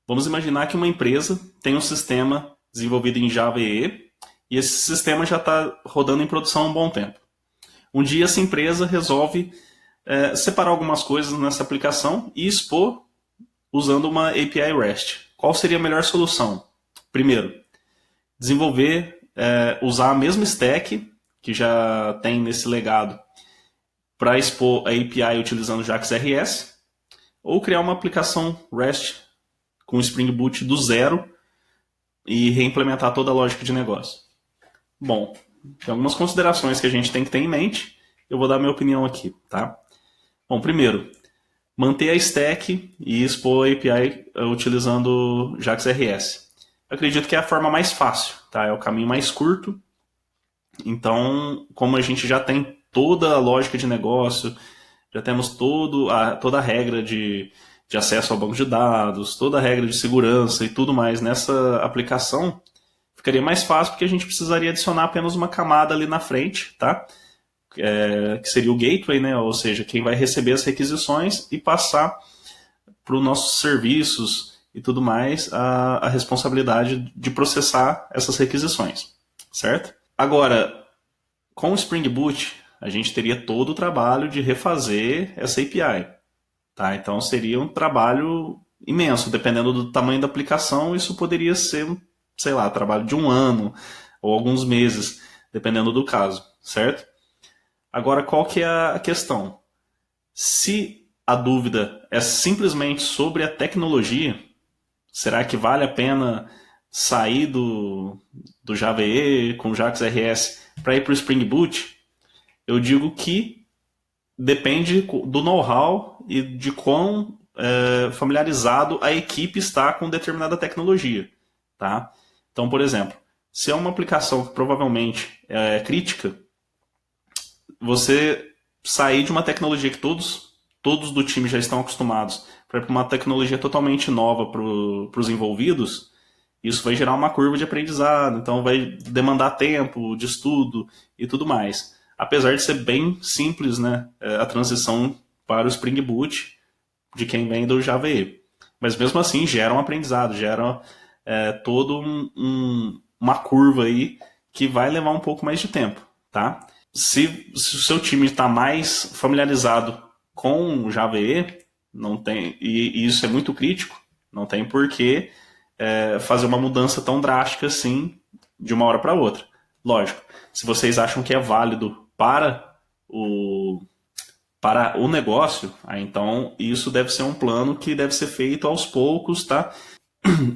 Vamos imaginar que uma empresa tem um sistema desenvolvido em Java EE e esse sistema já está rodando em produção há um bom tempo. Um dia essa empresa resolve separar algumas coisas nessa aplicação e expor usando uma API REST. Qual seria a melhor solução? Primeiro, desenvolver, usar a mesma stack que já tem nesse legado para expor a API utilizando JAX-RS, ou criar uma aplicação REST com Spring Boot do zero e reimplementar toda a lógica de negócio. Bom, tem algumas considerações que a gente tem que ter em mente. Eu vou dar minha opinião aqui, tá? Bom, primeiro, manter a stack e expor a API utilizando JAX-RS. Eu acredito que é a forma mais fácil, tá? É o caminho mais curto. Então, como a gente já tem toda a lógica de negócio, já temos toda a regra de acesso ao banco de dados, toda a regra de segurança e tudo mais nessa aplicação, ficaria mais fácil porque a gente precisaria adicionar apenas uma camada ali na frente, tá? Que seria o gateway, né? Ou seja, quem vai receber as requisições e passar para os nossos serviços e tudo mais a responsabilidade de processar essas requisições, certo? Agora, com o Spring Boot, a gente teria todo o trabalho de refazer essa API, tá? Então seria um trabalho imenso, dependendo do tamanho da aplicação, isso poderia ser, sei lá, trabalho de um ano ou alguns meses, dependendo do caso, certo? Agora, qual que é a questão? Se a dúvida é simplesmente sobre a tecnologia, será que vale a pena sair do Java EE com JAX-RS para ir para o Spring Boot? Eu digo que depende do know-how e de quão familiarizado a equipe está com determinada tecnologia, tá? Então, por exemplo, se é uma aplicação que provavelmente é crítica, você sair de uma tecnologia que todos do time já estão acostumados para uma tecnologia totalmente nova para os envolvidos, isso vai gerar uma curva de aprendizado, então vai demandar tempo de estudo e tudo mais. Apesar de ser bem simples, né, a transição para o Spring Boot de quem vem do Java EE. Mas mesmo assim gera um aprendizado, gera todo uma curva aí que vai levar um pouco mais de tempo, tá? Se o seu time está mais familiarizado com o Java EE, não tem, e isso é muito crítico, não tem por que fazer uma mudança tão drástica assim de uma hora para outra. Lógico, se vocês acham que é válido para o negócio, então isso deve ser um plano que deve ser feito aos poucos, tá?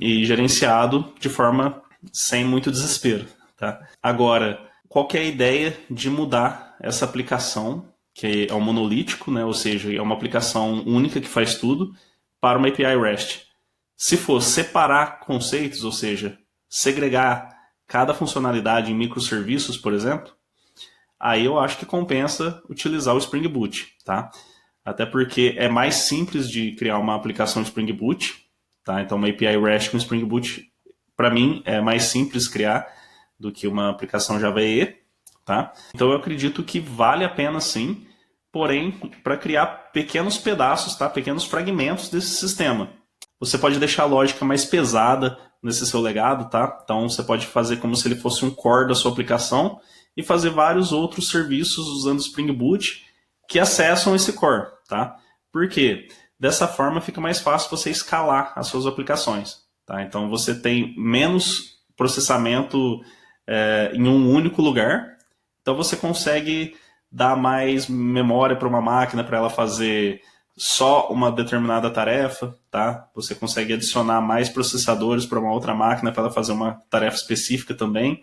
E gerenciado de forma sem muito desespero, tá? Agora, qual que é a ideia de mudar essa aplicação, que é um monolítico, né? Ou seja, é uma aplicação única que faz tudo, para uma API REST? Se for separar conceitos, ou seja, segregar cada funcionalidade em microserviços, por exemplo, aí eu acho que compensa utilizar o Spring Boot, tá? Até porque é mais simples de criar uma aplicação de Spring Boot, tá? Então uma API REST com Spring Boot, para mim, é mais simples criar do que uma aplicação Java EE, tá? Então eu acredito que vale a pena sim, porém, para criar pequenos pedaços, tá? Pequenos fragmentos desse sistema. Você pode deixar a lógica mais pesada nesse seu legado, tá? Então você pode fazer como se ele fosse um core da sua aplicação e fazer vários outros serviços usando Spring Boot que acessam esse core, tá? Por quê? Dessa forma fica mais fácil você escalar as suas aplicações, tá? Então você tem menos processamento em um único lugar, então você consegue dar mais memória para uma máquina para ela fazer só uma determinada tarefa, tá? Você consegue adicionar mais processadores para uma outra máquina para ela fazer uma tarefa específica também.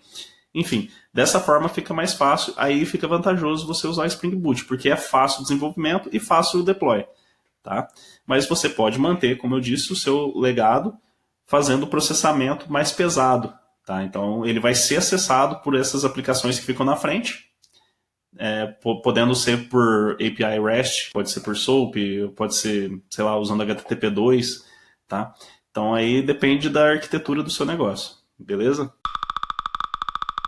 Enfim, dessa forma fica mais fácil, aí fica vantajoso você usar Spring Boot, porque é fácil o desenvolvimento e fácil o deploy, tá? Mas você pode manter, como eu disse, o seu legado fazendo o processamento mais pesado, tá? Então ele vai ser acessado por essas aplicações que ficam na frente, podendo ser por API REST, pode ser por SOAP, pode ser, sei lá, usando HTTP2, tá? Então aí depende da arquitetura do seu negócio, beleza?